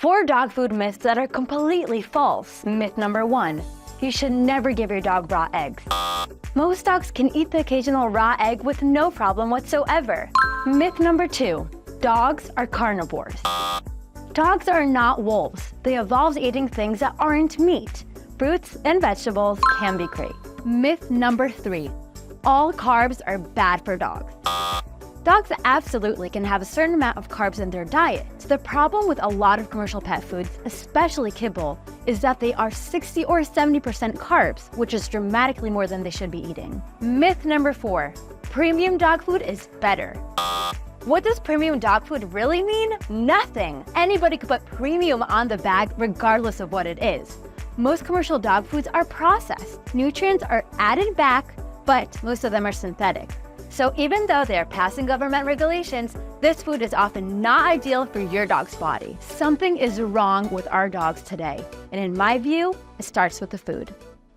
4 dog food myths that are completely false. Myth number 1. You should never give your dog raw eggs. Most dogs can eat the occasional raw egg with no problem whatsoever. Myth number 2. Dogs are carnivores. Dogs are not wolves. They evolved eating things that aren't meat. Fruits and vegetables can be great. Myth number 3. All carbs are bad for dogs. Dogs absolutely can have a certain amount of carbs in their diet. The problem with a lot of commercial pet foods, especially kibble, is that they are 60 or 70% carbs, which is dramatically more than they should be eating. Myth number 4. Premium dog food is better. What does premium dog food really mean? Nothing. Anybody could put premium on the bag regardless of what it is. Most commercial dog foods are processed. Nutrients are added back, but most of them are synthetic. So even though they're passing government regulations, this food is often not ideal for your dog's body. Something is wrong with our dogs today. And in my view, it starts with the food.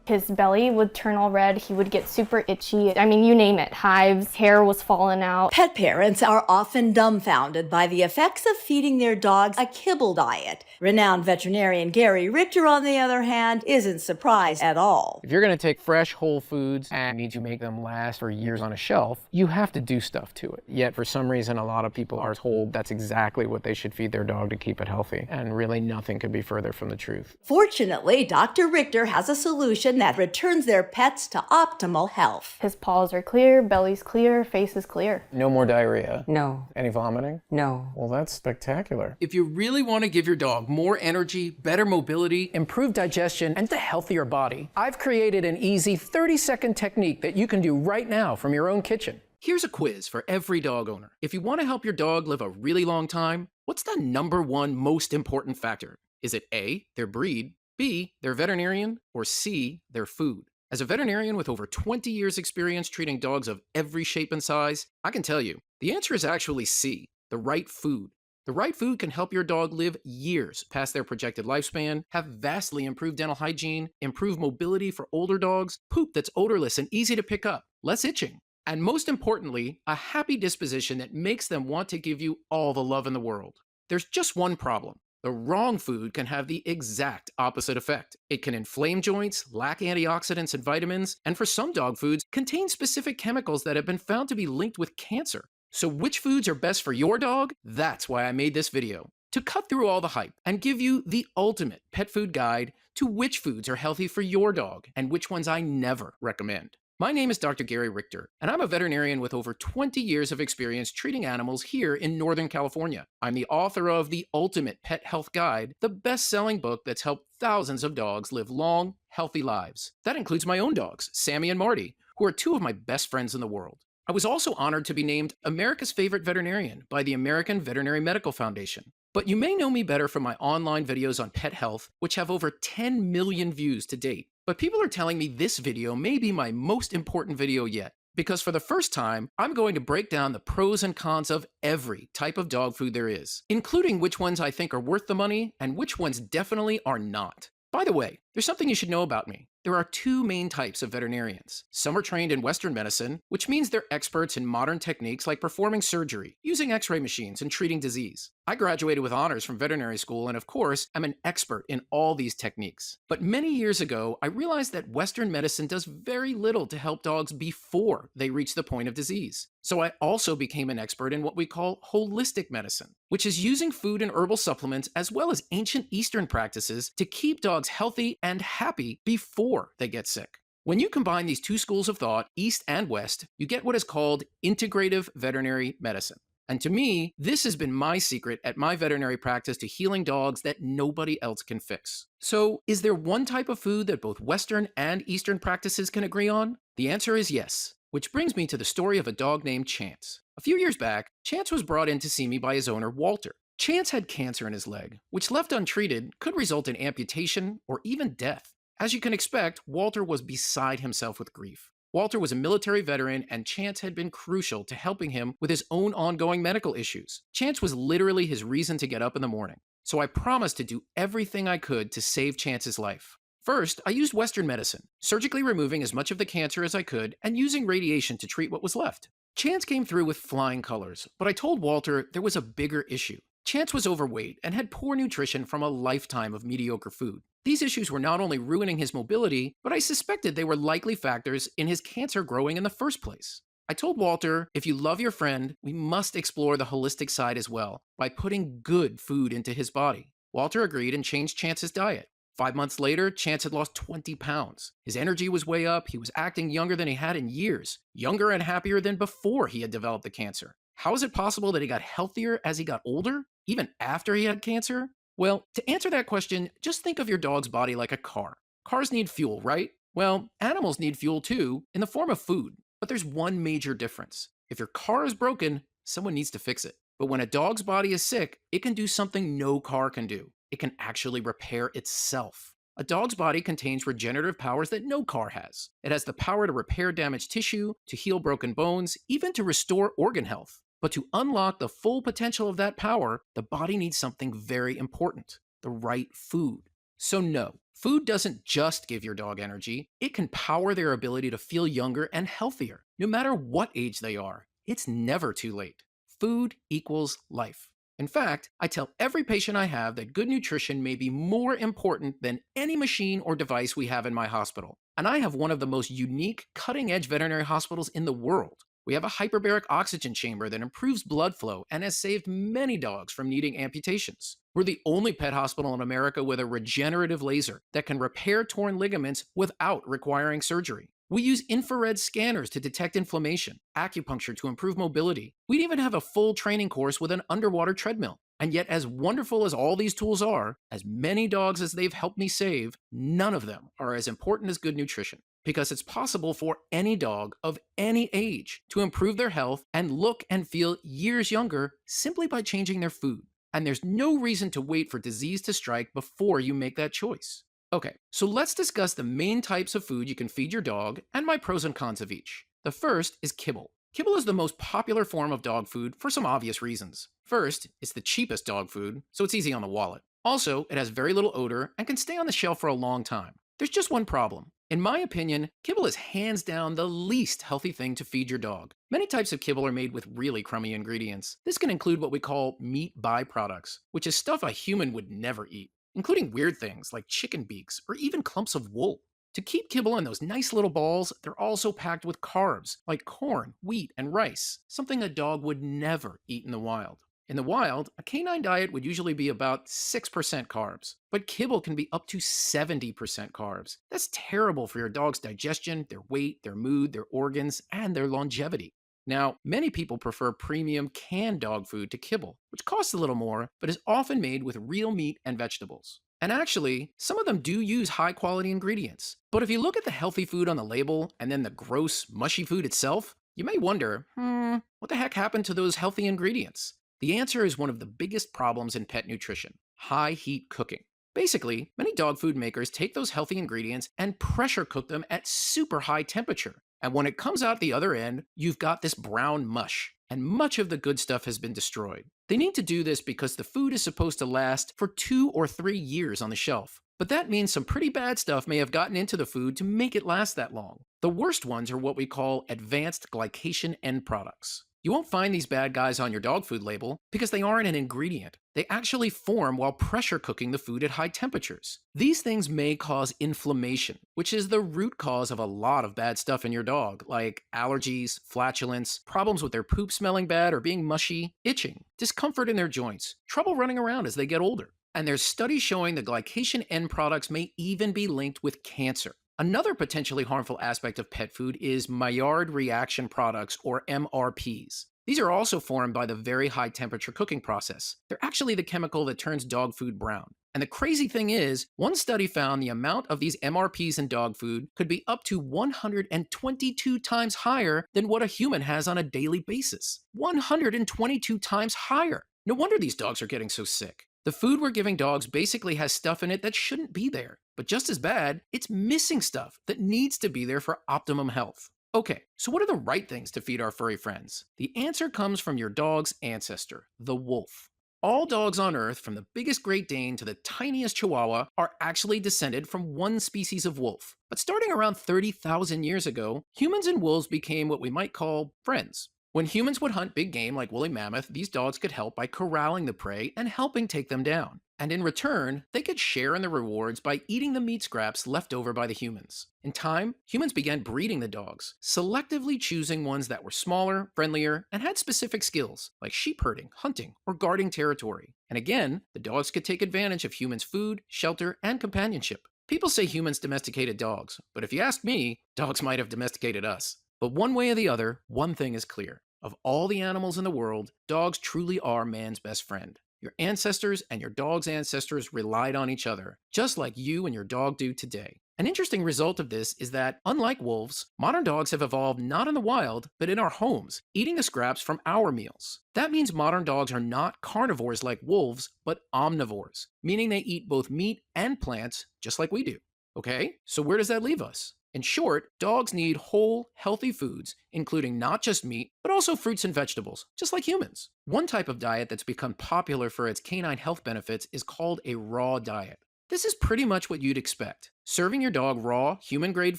His belly would turn all red, he would get super itchy. I mean, you name it, hives, hair was falling out. Pet parents are often dumbfounded by the effects of feeding their dogs a kibble diet. Renowned veterinarian Gary Richter, on the other hand, isn't surprised at all. If you're going to take fresh whole foods and need to make them last for years on a shelf, you have to do stuff to it. Yet for some reason, a lot of people are told that's exactly what they should feed their dog to keep it healthy. And really nothing could be further from the truth. Fortunately, Dr. Richter has a solution that returns their pets to optimal health. His paws are clear, belly's clear, face is clear. No more diarrhea? No. Any vomiting? No. Well, that's spectacular. If you really want to give your dog more energy, better mobility, improved digestion, and a healthier body, I've created an easy 30-second technique that you can do right now from your own kitchen. Here's a quiz for every dog owner. If you want to help your dog live a really long time, what's the #1 most important factor? Is it A, their breed, B, their veterinarian, or C, their food? As a veterinarian with over 20 years experience treating dogs of every shape and size, I can tell you, the answer is actually C, the right food. The right food can help your dog live years past their projected lifespan, have vastly improved dental hygiene, improve mobility for older dogs, poop that's odorless and easy to pick up, less itching, and most importantly, a happy disposition that makes them want to give you all the love in the world. There's just one problem. The wrong food can have the exact opposite effect. It can inflame joints, lack antioxidants and vitamins, and for some dog foods, contain specific chemicals that have been found to be linked with cancer. So which foods are best for your dog? That's why I made this video. To cut through all the hype and give you the ultimate pet food guide to which foods are healthy for your dog and which ones I never recommend. My name is Dr. Gary Richter, and I'm a veterinarian with over 20 years of experience treating animals here in Northern California. I'm the author of The Ultimate Pet Health Guide, the best-selling book that's helped thousands of dogs live long, healthy lives. That includes my own dogs, Sammy and Marty, who are 2 of my best friends in the world. I was also honored to be named America's Favorite Veterinarian by the American Veterinary Medical Foundation. But you may know me better from my online videos on pet health, which have over 10 million views to date. But people are telling me this video may be my most important video yet, because for the first time, I'm going to break down the pros and cons of every type of dog food there is, including which ones I think are worth the money and which ones definitely are not. By the way, there's something you should know about me. There are 2 main types of veterinarians. Some are trained in Western medicine, which means they're experts in modern techniques like performing surgery, using X-ray machines, and treating disease. I graduated with honors from veterinary school and, of course, I'm an expert in all these techniques. But many years ago, I realized that Western medicine does very little to help dogs before they reach the point of disease. So I also became an expert in what we call holistic medicine, which is using food and herbal supplements as well as ancient Eastern practices to keep dogs healthy and happy before they get sick. When you combine these 2 schools of thought, East and West, you get what is called integrative veterinary medicine. And to me, this has been my secret at my veterinary practice to healing dogs that nobody else can fix. So, is there one type of food that both Western and Eastern practices can agree on? The answer is yes. Which brings me to the story of a dog named Chance. A few years back, Chance was brought in to see me by his owner, Walter. Chance had cancer in his leg, which left untreated could result in amputation or even death. As you can expect, Walter was beside himself with grief. Walter was a military veteran, and Chance had been crucial to helping him with his own ongoing medical issues. Chance was literally his reason to get up in the morning. So I promised to do everything I could to save Chance's life. First, I used Western medicine, surgically removing as much of the cancer as I could and using radiation to treat what was left. Chance came through with flying colors, but I told Walter there was a bigger issue. Chance was overweight and had poor nutrition from a lifetime of mediocre food. These issues were not only ruining his mobility, but I suspected they were likely factors in his cancer growing in the first place. I told Walter, if you love your friend, we must explore the holistic side as well, by putting good food into his body. Walter agreed and changed Chance's diet. 5 months later, Chance had lost 20 pounds. His energy was way up, he was acting younger than he had in years, younger and happier than before he had developed the cancer. How is it possible that he got healthier as he got older, even after he had cancer? Well, to answer that question, just think of your dog's body like a car. Cars need fuel, right? Well, animals need fuel too, in the form of food. But there's one major difference. If your car is broken, someone needs to fix it. But when a dog's body is sick, it can do something no car can do. It can actually repair itself. A dog's body contains regenerative powers that no car has. It has the power to repair damaged tissue, to heal broken bones, even to restore organ health. But to unlock the full potential of that power, the body needs something very important: the right food. So no, food doesn't just give your dog energy, it can power their ability to feel younger and healthier, no matter what age they are. It's never too late. Food equals life. In fact, I tell every patient I have that good nutrition may be more important than any machine or device we have in my hospital. And I have one of the most unique, cutting-edge veterinary hospitals in the world. We have a hyperbaric oxygen chamber that improves blood flow and has saved many dogs from needing amputations. We're the only pet hospital in America with a regenerative laser that can repair torn ligaments without requiring surgery. We use infrared scanners to detect inflammation, acupuncture to improve mobility. We even have a full training course with an underwater treadmill. And yet, as wonderful as all these tools are, as many dogs as they've helped me save, none of them are as important as good nutrition. Because it's possible for any dog of any age to improve their health and look and feel years younger simply by changing their food. And there's no reason to wait for disease to strike before you make that choice. Okay, so let's discuss the main types of food you can feed your dog and my pros and cons of each. The first is kibble. Kibble is the most popular form of dog food for some obvious reasons. First, it's the cheapest dog food, so it's easy on the wallet. Also, it has very little odor and can stay on the shelf for a long time. There's just one problem. In my opinion, kibble is hands down the least healthy thing to feed your dog. Many types of kibble are made with really crummy ingredients. This can include what we call meat byproducts, which is stuff a human would never eat, including weird things like chicken beaks or even clumps of wool. To keep kibble in those nice little balls, they're also packed with carbs like corn, wheat, and rice, something a dog would never eat in the wild. In the wild, a canine diet would usually be about 6% carbs, but kibble can be up to 70% carbs. That's terrible for your dog's digestion, their weight, their mood, their organs, and their longevity. Now, many people prefer premium canned dog food to kibble, which costs a little more, but is often made with real meat and vegetables. And actually, some of them do use high-quality ingredients. But if you look at the healthy food on the label and then the gross, mushy food itself, you may wonder, what the heck happened to those healthy ingredients? The answer is one of the biggest problems in pet nutrition: high heat cooking. Basically, many dog food makers take those healthy ingredients and pressure cook them at super high temperature. And when it comes out the other end, you've got this brown mush, and much of the good stuff has been destroyed. They need to do this because the food is supposed to last for 2 or 3 years on the shelf. But that means some pretty bad stuff may have gotten into the food to make it last that long. The worst ones are what we call advanced glycation end products. You won't find these bad guys on your dog food label because they aren't an ingredient. They actually form while pressure cooking the food at high temperatures. These things may cause inflammation, which is the root cause of a lot of bad stuff in your dog, like allergies, flatulence, problems with their poop smelling bad or being mushy, itching, discomfort in their joints, trouble running around as they get older. And there's studies showing the glycation end products may even be linked with cancer. Another potentially harmful aspect of pet food is Maillard reaction products, or MRPs. These are also formed by the very high temperature cooking process. They're actually the chemical that turns dog food brown. And the crazy thing is, one study found the amount of these MRPs in dog food could be up to 122 times higher than what a human has on a daily basis. 122 times higher! No wonder these dogs are getting so sick. The food we're giving dogs basically has stuff in it that shouldn't be there. But just as bad, it's missing stuff that needs to be there for optimum health. Okay, so what are the right things to feed our furry friends? The answer comes from your dog's ancestor, the wolf. All dogs on Earth, from the biggest Great Dane to the tiniest Chihuahua, are actually descended from one species of wolf. But starting around 30,000 years ago, humans and wolves became what we might call friends. When humans would hunt big game like woolly mammoth, these dogs could help by corralling the prey and helping take them down. And in return, they could share in the rewards by eating the meat scraps left over by the humans. In time, humans began breeding the dogs, selectively choosing ones that were smaller, friendlier, and had specific skills, like sheep herding, hunting, or guarding territory. And again, the dogs could take advantage of humans' food, shelter, and companionship. People say humans domesticated dogs, but if you ask me, dogs might have domesticated us. But one way or the other, one thing is clear. Of all the animals in the world, dogs truly are man's best friend. Your ancestors and your dog's ancestors relied on each other, just like you and your dog do today. An interesting result of this is that, unlike wolves, modern dogs have evolved not in the wild, but in our homes, eating the scraps from our meals. That means modern dogs are not carnivores like wolves, but omnivores, meaning they eat both meat and plants, just like we do. Okay, so where does that leave us? In short, dogs need whole, healthy foods, including not just meat, but also fruits and vegetables, just like humans. One type of diet that's become popular for its canine health benefits is called a raw diet. This is pretty much what you'd expect, serving your dog raw, human-grade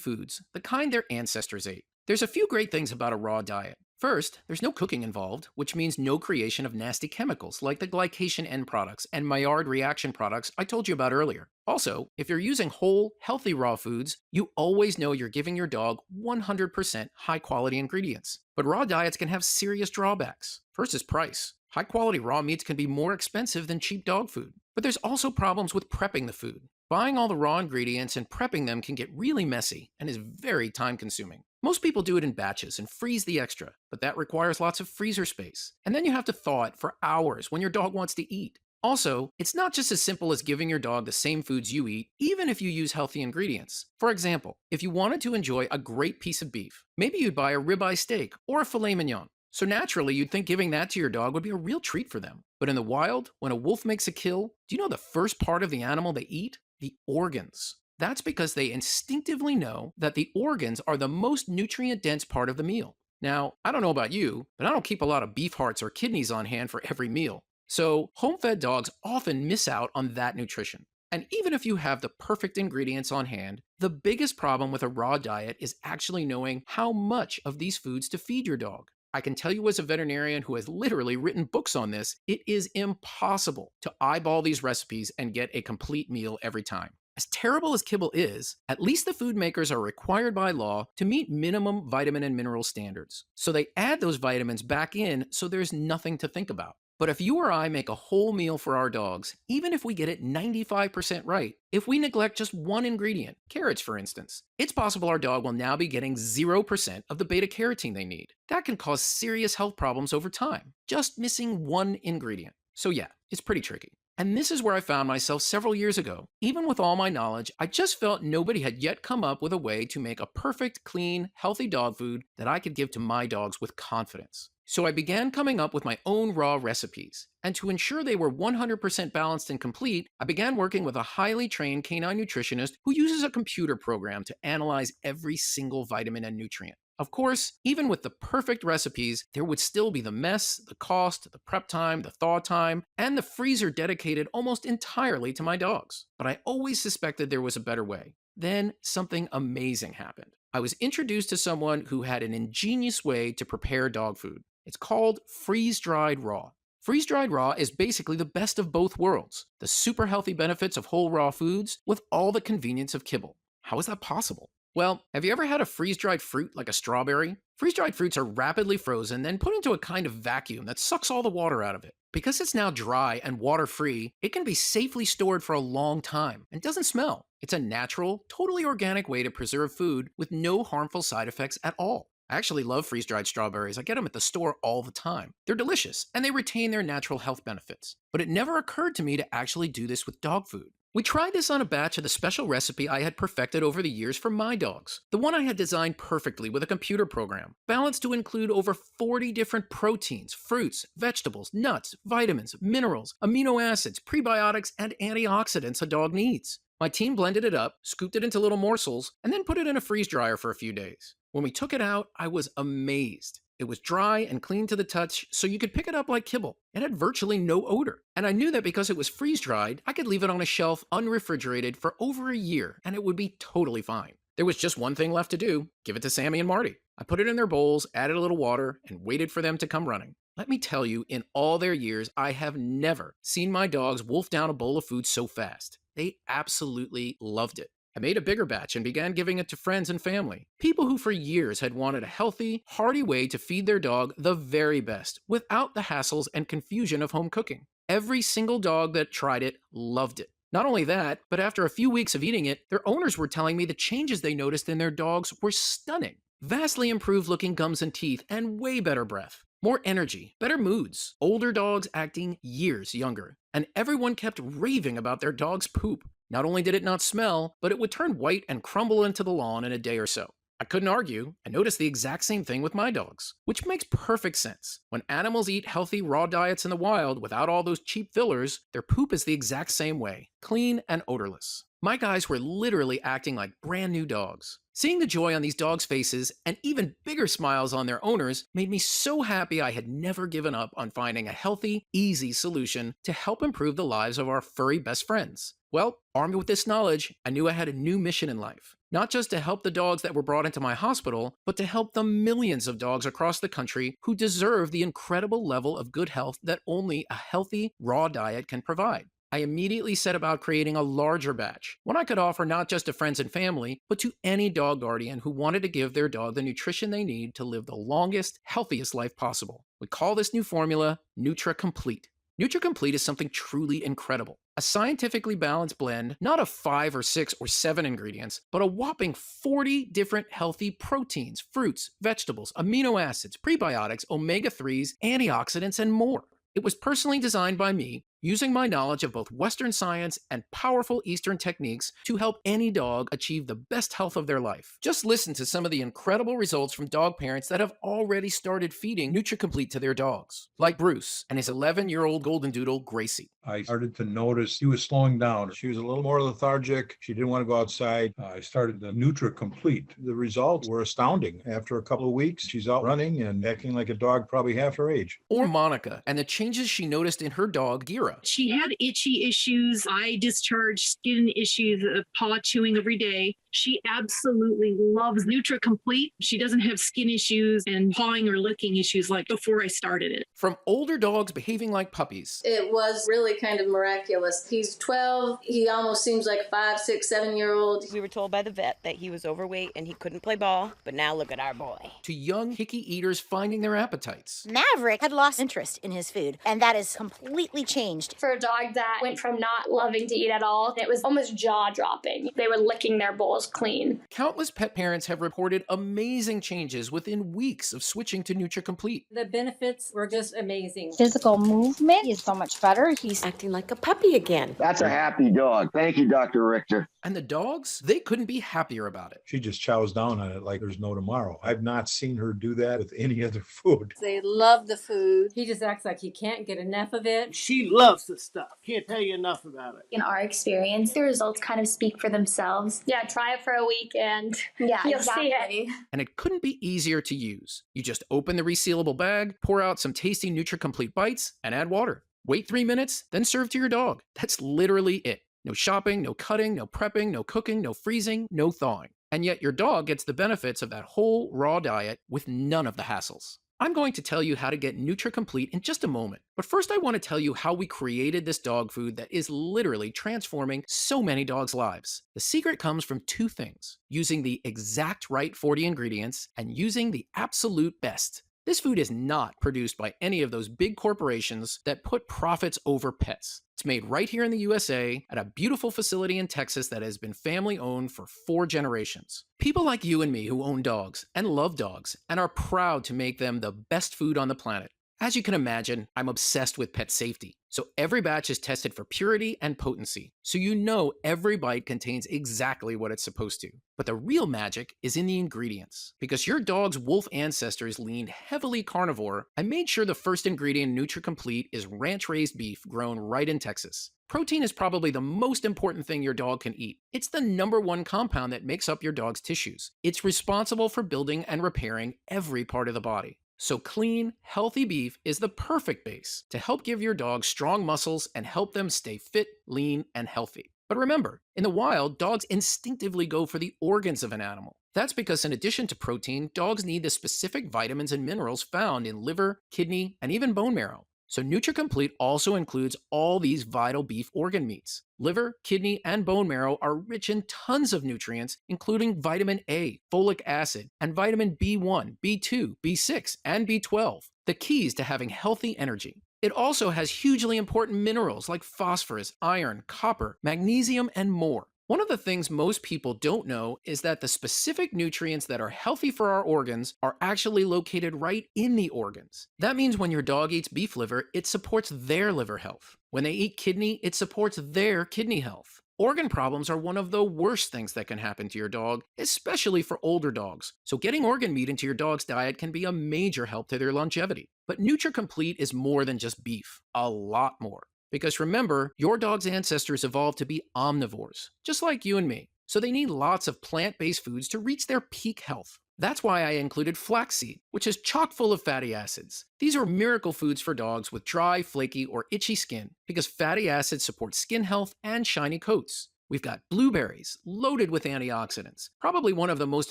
foods, the kind their ancestors ate. There's a few great things about a raw diet. First, there's no cooking involved, which means no creation of nasty chemicals like the glycation end products and Maillard reaction products I told you about earlier. Also, if you're using whole, healthy raw foods, you always know you're giving your dog 100% high-quality ingredients. But raw diets can have serious drawbacks. First is price. High-quality raw meats can be more expensive than cheap dog food. But there's also problems with prepping the food. Buying all the raw ingredients and prepping them can get really messy and is very time-consuming. Most people do it in batches and freeze the extra, but that requires lots of freezer space. And then you have to thaw it for hours when your dog wants to eat. Also, it's not just as simple as giving your dog the same foods you eat, even if you use healthy ingredients. For example, if you wanted to enjoy a great piece of beef, maybe you'd buy a ribeye steak or a filet mignon. So naturally, you'd think giving that to your dog would be a real treat for them. But in the wild, when a wolf makes a kill, do you know the first part of the animal they eat? The organs. That's because they instinctively know that the organs are the most nutrient-dense part of the meal. Now, I don't know about you, but I don't keep a lot of beef hearts or kidneys on hand for every meal. So, home-fed dogs often miss out on that nutrition. And even if you have the perfect ingredients on hand, the biggest problem with a raw diet is actually knowing how much of these foods to feed your dog. I can tell you as a veterinarian who has literally written books on this, it is impossible to eyeball these recipes and get a complete meal every time. As terrible as kibble is, at least the food makers are required by law to meet minimum vitamin and mineral standards. So they add those vitamins back in so there's nothing to think about. But if you or I make a whole meal for our dogs, even if we get it 95% right, if we neglect just one ingredient, carrots for instance, it's possible our dog will now be getting 0% of the beta-carotene they need. That can cause serious health problems over time, just missing one ingredient. So yeah, it's pretty tricky. And this is where I found myself several years ago. Even with all my knowledge, I just felt nobody had yet come up with a way to make a perfect, clean, healthy dog food that I could give to my dogs with confidence. So I began coming up with my own raw recipes. And to ensure they were 100% balanced and complete, I began working with a highly trained canine nutritionist who uses a computer program to analyze every single vitamin and nutrient. Of course, even with the perfect recipes, there would still be the mess, the cost, the prep time, the thaw time, and the freezer dedicated almost entirely to my dogs. But I always suspected there was a better way. Then something amazing happened. I was introduced to someone who had an ingenious way to prepare dog food. It's called freeze-dried raw. Freeze-dried raw is basically the best of both worlds, the super healthy benefits of whole raw foods with all the convenience of kibble. How is that possible? Well, have you ever had a freeze-dried fruit like a strawberry? Freeze-dried fruits are rapidly frozen, then put into a kind of vacuum that sucks all the water out of it. Because it's now dry and water-free, it can be safely stored for a long time and doesn't smell. It's a natural, totally organic way to preserve food with no harmful side effects at all. I actually love freeze-dried strawberries. I get them at the store all the time. They're delicious, and they retain their natural health benefits. But it never occurred to me to actually do this with dog food. We tried this on a batch of the special recipe I had perfected over the years for my dogs. The one I had designed perfectly with a computer program, balanced to include over 40 different proteins, fruits, vegetables, nuts, vitamins, minerals, amino acids, prebiotics, and antioxidants a dog needs. My team blended it up, scooped it into little morsels, and then put it in a freeze dryer for a few days. When we took it out, I was amazed. It was dry and clean to the touch, so you could pick it up like kibble. It had virtually no odor. And I knew that because it was freeze-dried, I could leave it on a shelf unrefrigerated for over a year, and it would be totally fine. There was just one thing left to do: give it to Sammy and Marty. I put it in their bowls, added a little water, and waited for them to come running. Let me tell you, in all their years, I have never seen my dogs wolf down a bowl of food so fast. They absolutely loved it. I made a bigger batch and began giving it to friends and family, people who for years had wanted a healthy, hearty way to feed their dog the very best, without the hassles and confusion of home cooking. Every single dog that tried it loved it. Not only that, but after a few weeks of eating it, their owners were telling me the changes they noticed in their dogs were stunning. Vastly improved looking gums and teeth, and way better breath. More energy, better moods, older dogs acting years younger. And everyone kept raving about their dog's poop. Not only did it not smell, but it would turn white and crumble into the lawn in a day or so. I couldn't argue. I noticed the exact same thing with my dogs, which makes perfect sense. When animals eat healthy raw diets in the wild without all those cheap fillers, their poop is the exact same way, clean and odorless. My guys were literally acting like brand new dogs. Seeing the joy on these dogs' faces and even bigger smiles on their owners made me so happy I had never given up on finding a healthy, easy solution to help improve the lives of our furry best friends. Well, armed with this knowledge, I knew I had a new mission in life. Not just to help the dogs that were brought into my hospital, but to help the millions of dogs across the country who deserve the incredible level of good health that only a healthy, raw diet can provide. I immediately set about creating a larger batch, one I could offer not just to friends and family, but to any dog guardian who wanted to give their dog the nutrition they need to live the longest, healthiest life possible. We call this new formula NUTRA Complete. NUTRA Complete is something truly incredible. A scientifically balanced blend, not of 5 or 6 or 7 ingredients, but a whopping 40 different healthy proteins, fruits, vegetables, amino acids, prebiotics, omega-3s, antioxidants, and more. It was personally designed by me, using my knowledge of both Western science and powerful Eastern techniques to help any dog achieve the best health of their life. Just listen to some of the incredible results from dog parents that have already started feeding NutriComplete to their dogs, like Bruce and his 11-year-old golden doodle, Gracie. I started to notice she was slowing down. She was a little more lethargic. She didn't want to go outside. I started the NUTRA Complete. The results were astounding. After a couple of weeks, she's out running and acting like a dog probably half her age. Or Monica and the changes she noticed in her dog, Gira. She had itchy issues, eye discharge, skin issues, paw chewing every day. She absolutely loves NUTRA Complete. She doesn't have skin issues and pawing or licking issues like before I started it. From older dogs behaving like puppies. It was really kind of miraculous. He's 12. He almost seems like 5, 6, 7-year-old. We were told by the vet that he was overweight and he couldn't play ball, but now look at our boy. To young, picky eaters finding their appetites. Maverick had lost interest in his food, and that has completely changed. For a dog that went from not loving to eat at all, it was almost jaw-dropping. They were licking their bowls clean. Countless pet parents have reported amazing changes within weeks of switching to NUTRA Complete. The benefits were just amazing. Physical movement is so much better. He's acting like a puppy again. That's a happy dog. Thank you, Dr. Richter. And the dogs, they couldn't be happier about it. She just chows down on it like there's no tomorrow. I've not seen her do that with any other food. They love the food. He just acts like he can't get enough of it. She loves the stuff. Can't tell you enough about it. In our experience, the results kind of speak for themselves. Yeah, try it for a week and you'll see it. And it couldn't be easier to use. You just open the resealable bag, pour out some tasty NUTRA Complete bites, and add water. Wait 3 minutes, then serve to your dog. That's literally it. No shopping, no cutting, no prepping, no cooking, no freezing, no thawing. And yet your dog gets the benefits of that whole raw diet with none of the hassles. I'm going to tell you how to get NUTRA Complete in just a moment. But first I want to tell you how we created this dog food that is literally transforming so many dogs' lives. The secret comes from 2 things: using the exact right 40 ingredients and using the absolute best. This food is not produced by any of those big corporations that put profits over pets. It's made right here in the USA at a beautiful facility in Texas that has been family owned for 4 generations. People like you and me who own dogs and love dogs and are proud to make them the best food on the planet. As you can imagine, I'm obsessed with pet safety. So every batch is tested for purity and potency, so you know every bite contains exactly what it's supposed to. But the real magic is in the ingredients. Because your dog's wolf ancestors leaned heavily carnivore, I made sure the first ingredient in NUTRA Complete is ranch-raised beef grown right in Texas. Protein is probably the most important thing your dog can eat. It's the #1 compound that makes up your dog's tissues. It's responsible for building and repairing every part of the body. So clean, healthy beef is the perfect base to help give your dog strong muscles and help them stay fit, lean, and healthy. But remember, in the wild, dogs instinctively go for the organs of an animal. That's because in addition to protein, dogs need the specific vitamins and minerals found in liver, kidney, and even bone marrow. So NutriComplete also includes all these vital beef organ meats. Liver, kidney, and bone marrow are rich in tons of nutrients, including vitamin A, folic acid, and vitamin B1, B2, B6, and B12, the keys to having healthy energy. It also has hugely important minerals like phosphorus, iron, copper, magnesium, and more. One of the things most people don't know is that the specific nutrients that are healthy for our organs are actually located right in the organs. That means when your dog eats beef liver, it supports their liver health. When they eat kidney, it supports their kidney health. Organ problems are one of the worst things that can happen to your dog, especially for older dogs. So getting organ meat into your dog's diet can be a major help to their longevity. But NutriComplete is more than just beef, a lot more. Because remember, your dog's ancestors evolved to be omnivores, just like you and me. So they need lots of plant-based foods to reach their peak health. That's why I included flaxseed, which is chock full of fatty acids. These are miracle foods for dogs with dry, flaky, or itchy skin, because fatty acids support skin health and shiny coats. We've got blueberries, loaded with antioxidants, probably one of the most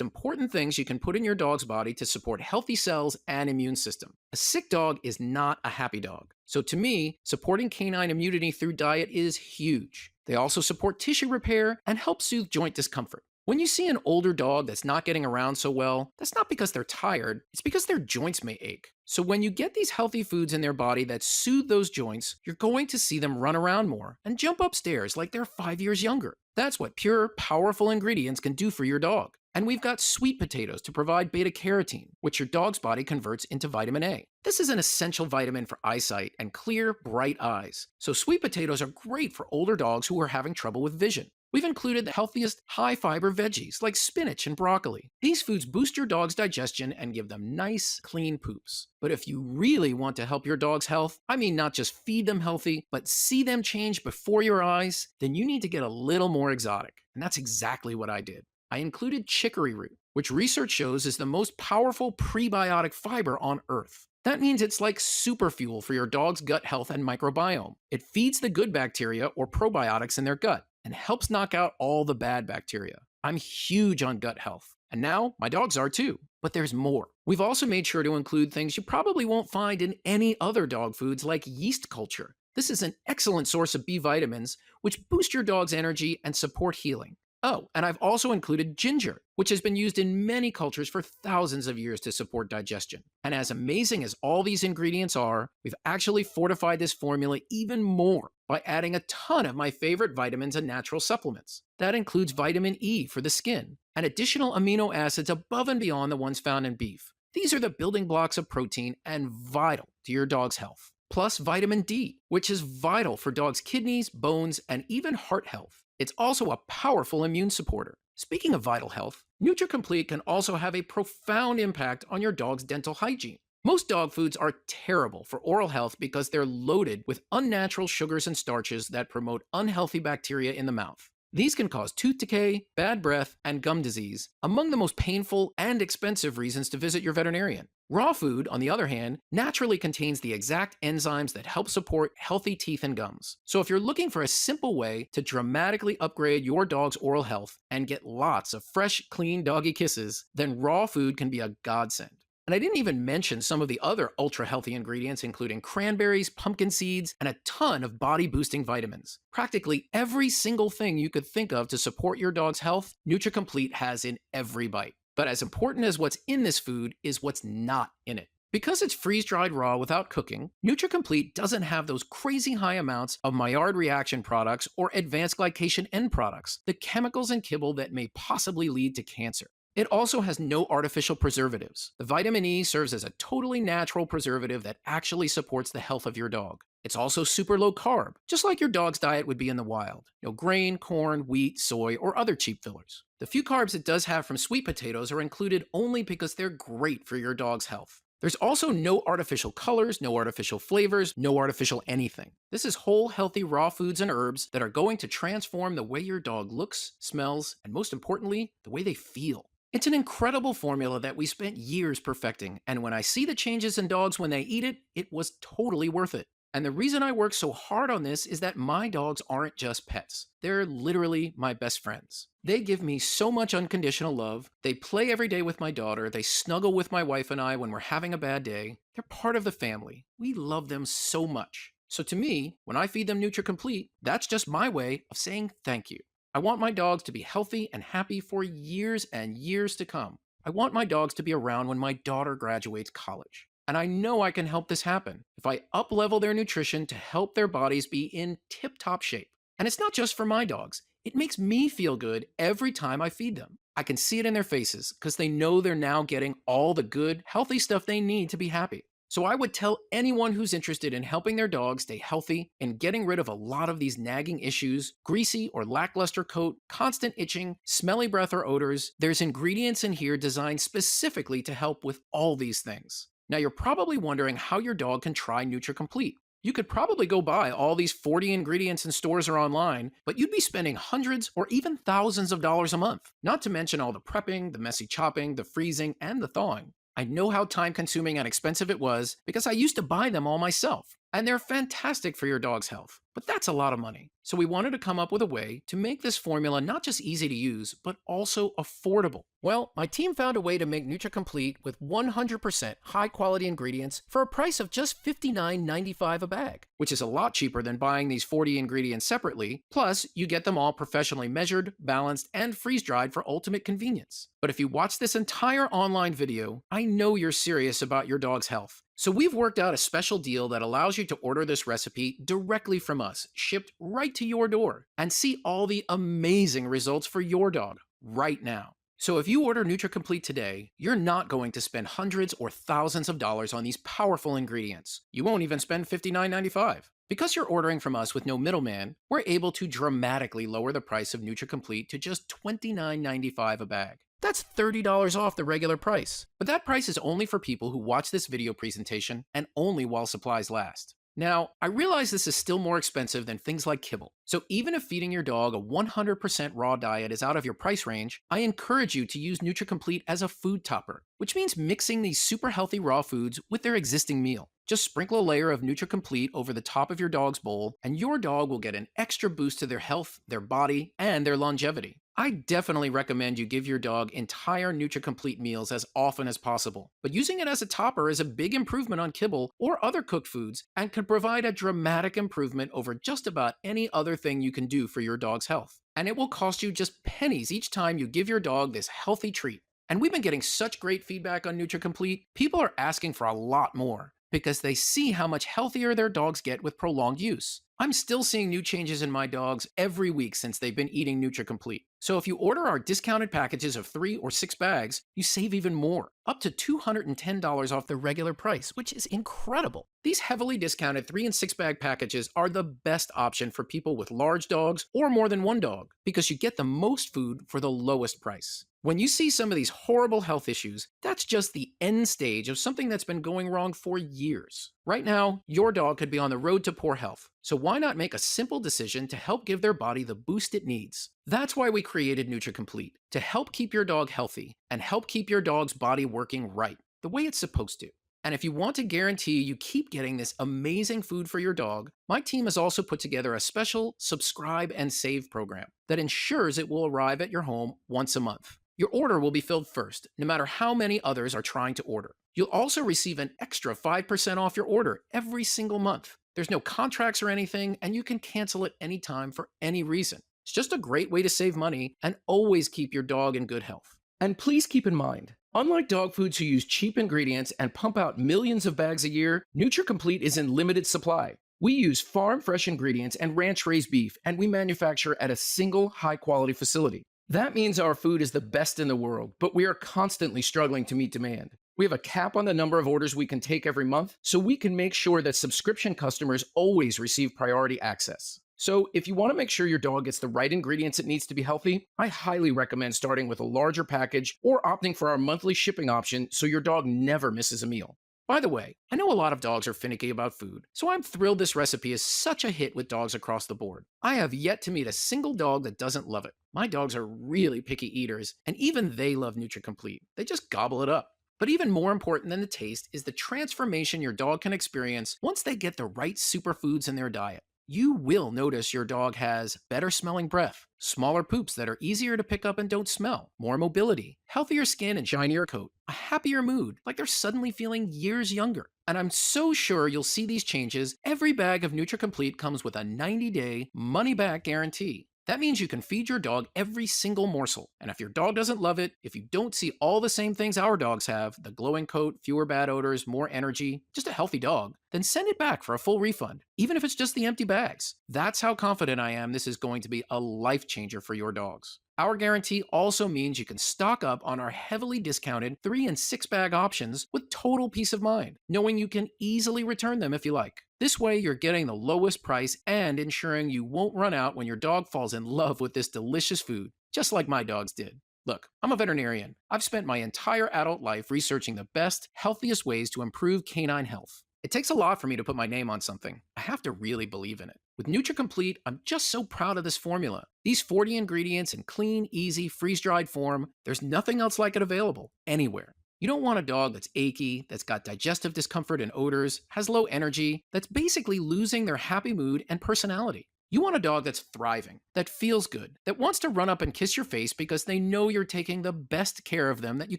important things you can put in your dog's body to support healthy cells and immune system. A sick dog is not a happy dog. So to me, supporting canine immunity through diet is huge. They also support tissue repair and help soothe joint discomfort. When you see an older dog that's not getting around so well, that's not because they're tired, it's because their joints may ache. So when you get these healthy foods in their body that soothe those joints, you're going to see them run around more and jump upstairs like they're 5 years younger. That's what pure, powerful ingredients can do for your dog. And we've got sweet potatoes to provide beta-carotene, which your dog's body converts into vitamin A. This is an essential vitamin for eyesight and clear, bright eyes. So sweet potatoes are great for older dogs who are having trouble with vision. We've included the healthiest high-fiber veggies like spinach and broccoli. These foods boost your dog's digestion and give them nice, clean poops. But if you really want to help your dog's health, I mean not just feed them healthy, but see them change before your eyes, then you need to get a little more exotic. And that's exactly what I did. I included chicory root, which research shows is the most powerful prebiotic fiber on Earth. That means it's like super fuel for your dog's gut health and microbiome. It feeds the good bacteria or probiotics in their gut and helps knock out all the bad bacteria. I'm huge on gut health, and now my dogs are too. But there's more. We've also made sure to include things you probably won't find in any other dog foods like yeast culture. This is an excellent source of B vitamins, which boost your dog's energy and support healing. Oh, and I've also included ginger, which has been used in many cultures for thousands of years to support digestion. And as amazing as all these ingredients are, we've actually fortified this formula even more by adding a ton of my favorite vitamins and natural supplements. That includes vitamin E for the skin, and additional amino acids above and beyond the ones found in beef. These are the building blocks of protein and vital to your dog's health. Plus vitamin D, which is vital for dogs' kidneys, bones, and even heart health. It's also a powerful immune supporter. Speaking of vital health, NutriComplete can also have a profound impact on your dog's dental hygiene. Most dog foods are terrible for oral health because they're loaded with unnatural sugars and starches that promote unhealthy bacteria in the mouth. These can cause tooth decay, bad breath, and gum disease, among the most painful and expensive reasons to visit your veterinarian. Raw food, on the other hand, naturally contains the exact enzymes that help support healthy teeth and gums. So if you're looking for a simple way to dramatically upgrade your dog's oral health and get lots of fresh, clean doggy kisses, then raw food can be a godsend. And I didn't even mention some of the other ultra-healthy ingredients, including cranberries, pumpkin seeds, and a ton of body-boosting vitamins. Practically every single thing you could think of to support your dog's health, NutriComplete has in every bite. But as important as what's in this food is what's not in it. Because it's freeze-dried raw without cooking, NutriComplete doesn't have those crazy high amounts of Maillard reaction products or advanced glycation end products, the chemicals in kibble that may possibly lead to cancer. It also has no artificial preservatives. The vitamin E serves as a totally natural preservative that actually supports the health of your dog. It's also super low carb, just like your dog's diet would be in the wild. No grain, corn, wheat, soy, or other cheap fillers. The few carbs it does have from sweet potatoes are included only because they're great for your dog's health. There's also no artificial colors, no artificial flavors, no artificial anything. This is whole, healthy, raw foods and herbs that are going to transform the way your dog looks, smells, and most importantly, the way they feel. It's an incredible formula that we spent years perfecting, and when I see the changes in dogs when they eat it, it was totally worth it. And the reason I work so hard on this is that my dogs aren't just pets. They're literally my best friends. They give me so much unconditional love. They play every day with my daughter. They snuggle with my wife and I when we're having a bad day. They're part of the family. We love them so much. So to me, when I feed them Nutra Complete, that's just my way of saying thank you. I want my dogs to be healthy and happy for years and years to come. I want my dogs to be around when my daughter graduates college. And I know I can help this happen if I up-level their nutrition to help their bodies be in tip-top shape. And it's not just for my dogs. It makes me feel good every time I feed them. I can see it in their faces because they know they're now getting all the good, healthy stuff they need to be happy. So I would tell anyone who's interested in helping their dog stay healthy and getting rid of a lot of these nagging issues, greasy or lackluster coat, constant itching, smelly breath or odors, there's ingredients in here designed specifically to help with all these things. Now you're probably wondering how your dog can try Nutra Complete. You could probably go buy all these 40 ingredients in stores or online, but you'd be spending hundreds or even thousands of dollars a month, not to mention all the prepping, the messy chopping, the freezing, and the thawing. I know how time-consuming and expensive it was because I used to buy them all myself, and they're fantastic for your dog's health, but that's a lot of money. So we wanted to come up with a way to make this formula not just easy to use, but also affordable. Well, my team found a way to make Nutra Complete with 100% high-quality ingredients for a price of just $59.95 a bag, which is a lot cheaper than buying these 40 ingredients separately. Plus, you get them all professionally measured, balanced, and freeze-dried for ultimate convenience. But if you watch this entire online video, I know you're serious about your dog's health. So we've worked out a special deal that allows you to order this recipe directly from us, shipped right to your door, and see all the amazing results for your dog right now. So if you order Nutra Complete today, you're not going to spend hundreds or thousands of dollars on these powerful ingredients. You won't even spend $59.95. Because you're ordering from us with no middleman, we're able to dramatically lower the price of Nutra Complete to just $29.95 a bag. That's $30 off the regular price. But that price is only for people who watch this video presentation and only while supplies last. Now, I realize this is still more expensive than things like kibble. So even if feeding your dog a 100% raw diet is out of your price range, I encourage you to use Nutra Complete as a food topper, which means mixing these super healthy raw foods with their existing meal. Just sprinkle a layer of Nutra Complete over the top of your dog's bowl, and your dog will get an extra boost to their health, their body, and their longevity. I definitely recommend you give your dog entire Nutra Complete meals as often as possible, but using it as a topper is a big improvement on kibble or other cooked foods and can provide a dramatic improvement over just about any other thing you can do for your dog's health. And it will cost you just pennies each time you give your dog this healthy treat. And we've been getting such great feedback on Nutra Complete, people are asking for a lot more, because they see how much healthier their dogs get with prolonged use. I'm still seeing new changes in my dogs every week since they've been eating Nutra Complete. So if you order our discounted packages of 3 or 6 bags, you save even more, up to $210 off the regular price, which is incredible. These heavily discounted 3 and 6 bag packages are the best option for people with large dogs or more than one dog, because you get the most food for the lowest price. When you see some of these horrible health issues, that's just the end stage of something that's been going wrong for years. Right now, your dog could be on the road to poor health, so why not make a simple decision to help give their body the boost it needs? That's why we created Nutra Complete, to help keep your dog healthy and help keep your dog's body working right, the way it's supposed to. And if you want to guarantee you keep getting this amazing food for your dog, my team has also put together a special subscribe and save program that ensures it will arrive at your home once a month. Your order will be filled first, no matter how many others are trying to order. You'll also receive an extra 5% off your order every single month. There's no contracts or anything, and you can cancel at any time for any reason. It's just a great way to save money and always keep your dog in good health. And please keep in mind, unlike dog foods who use cheap ingredients and pump out millions of bags a year, Nutra Complete is in limited supply. We use farm-fresh ingredients and ranch-raised beef, and we manufacture at a single high-quality facility. That means our food is the best in the world, but we are constantly struggling to meet demand. We have a cap on the number of orders we can take every month, so we can make sure that subscription customers always receive priority access. So if you want to make sure your dog gets the right ingredients it needs to be healthy, I highly recommend starting with a larger package or opting for our monthly shipping option so your dog never misses a meal. By the way, I know a lot of dogs are finicky about food, so I'm thrilled this recipe is such a hit with dogs across the board. I have yet to meet a single dog that doesn't love it. My dogs are really picky eaters, and even they love Nutra Complete. They just gobble it up. But even more important than the taste is the transformation your dog can experience once they get the right superfoods in their diet. You will notice your dog has better smelling breath, smaller poops that are easier to pick up and don't smell, more mobility, healthier skin and shinier coat, a happier mood, like they're suddenly feeling years younger. And I'm so sure you'll see these changes. Every bag of NutriComplete comes with a 90-day money-back guarantee. That means you can feed your dog every single morsel. And if your dog doesn't love it, if you don't see all the same things our dogs have, the glowing coat, fewer bad odors, more energy, just a healthy dog, then send it back for a full refund, even if it's just the empty bags. That's how confident I am this is going to be a life changer for your dogs. Our guarantee also means you can stock up on our heavily discounted 3 and 6 bag options with total peace of mind, knowing you can easily return them if you like. This way, you're getting the lowest price and ensuring you won't run out when your dog falls in love with this delicious food, just like my dogs did. Look, I'm a veterinarian. I've spent my entire adult life researching the best, healthiest ways to improve canine health. It takes a lot for me to put my name on something. I have to really believe in it. With NutriComplete, I'm just so proud of this formula. These 40 ingredients in clean, easy, freeze-dried form, there's nothing else like it available anywhere. You don't want a dog that's achy, that's got digestive discomfort and odors, has low energy, that's basically losing their happy mood and personality. You want a dog that's thriving, that feels good, that wants to run up and kiss your face because they know you're taking the best care of them that you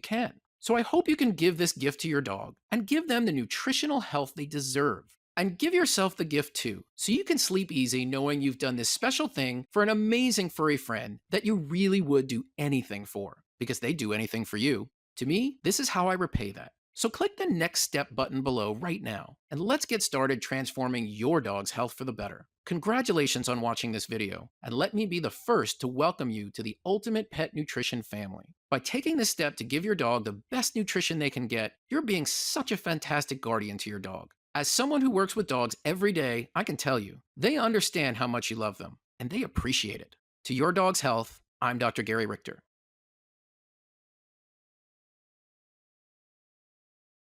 can. So I hope you can give this gift to your dog and give them the nutritional health they deserve. And give yourself the gift too, so you can sleep easy knowing you've done this special thing for an amazing furry friend that you really would do anything for, because they do anything for you. To me, this is how I repay that. So click the next step button below right now, and let's get started transforming your dog's health for the better. Congratulations on watching this video, and let me be the first to welcome you to the ultimate pet nutrition family. By taking this step to give your dog the best nutrition they can get, you're being such a fantastic guardian to your dog. As someone who works with dogs every day, I can tell you, they understand how much you love them, and they appreciate it. To your dog's health, I'm Dr. Gary Richter.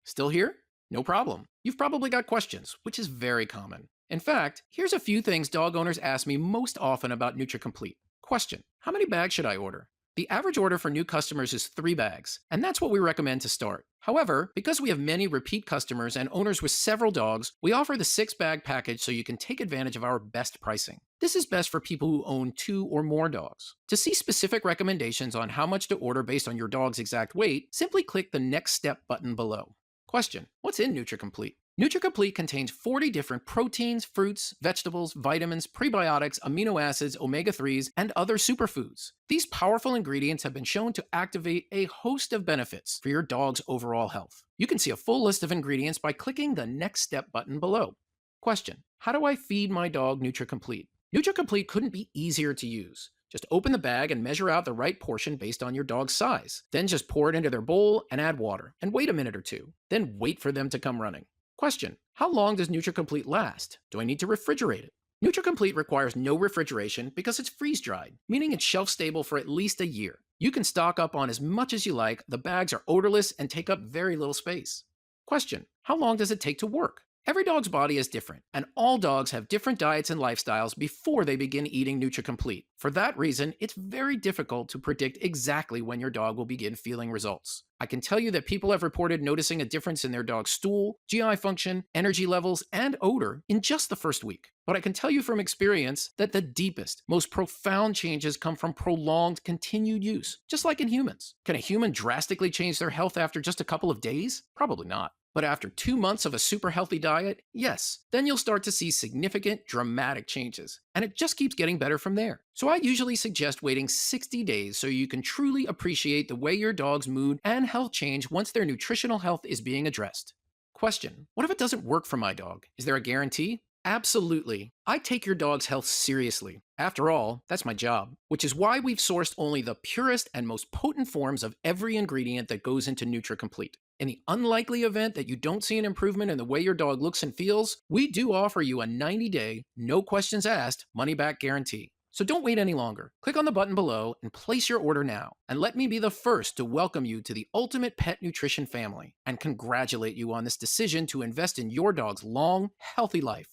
Still here? No problem. You've probably got questions, which is very common. In fact, here's a few things dog owners ask me most often about NutriComplete. Question: how many bags should I order? The average order for new customers is 3 bags, and that's what we recommend to start. However, because we have many repeat customers and owners with several dogs, we offer the 6-bag package so you can take advantage of our best pricing. This is best for people who own 2 or more dogs. To see specific recommendations on how much to order based on your dog's exact weight, simply click the Next Step button below. Question: what's in NutriComplete? NutriComplete contains 40 different proteins, fruits, vegetables, vitamins, prebiotics, amino acids, omega-3s, and other superfoods. These powerful ingredients have been shown to activate a host of benefits for your dog's overall health. You can see a full list of ingredients by clicking the Next Step button below. Question: how do I feed my dog NutriComplete? NutriComplete couldn't be easier to use. Just open the bag and measure out the right portion based on your dog's size. Then just pour it into their bowl and add water, and wait a minute or two. Then wait for them to come running. Question: how long does NutriComplete last? Do I need to refrigerate it? NutriComplete requires no refrigeration because it's freeze-dried, meaning it's shelf-stable for at least a year. You can stock up on as much as you like, the bags are odorless and take up very little space. Question: how long does it take to work? Every dog's body is different, and all dogs have different diets and lifestyles before they begin eating NutriComplete. For that reason, it's very difficult to predict exactly when your dog will begin feeling results. I can tell you that people have reported noticing a difference in their dog's stool, GI function, energy levels, and odor in just the first week. But I can tell you from experience that the deepest, most profound changes come from prolonged, continued use, just like in humans. Can a human drastically change their health after just a couple of days? Probably not. But after 2 months of a super healthy diet, yes, then you'll start to see significant, dramatic changes. And it just keeps getting better from there. So I usually suggest waiting 60 days so you can truly appreciate the way your dog's mood and health change once their nutritional health is being addressed. Question: what if it doesn't work for my dog? Is there a guarantee? Absolutely. I take your dog's health seriously. After all, that's my job, which is why we've sourced only the purest and most potent forms of every ingredient that goes into NutriComplete. In the unlikely event that you don't see an improvement in the way your dog looks and feels, we do offer you a 90-day, no questions asked, money-back guarantee. So don't wait any longer. Click on the button below and place your order now. And let me be the first to welcome you to the ultimate pet nutrition family and congratulate you on this decision to invest in your dog's long, healthy life.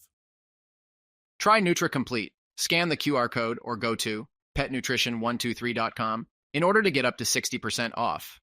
Try NutriComplete. Scan the QR code or go to petnutrition123.com in order to get up to 60% off.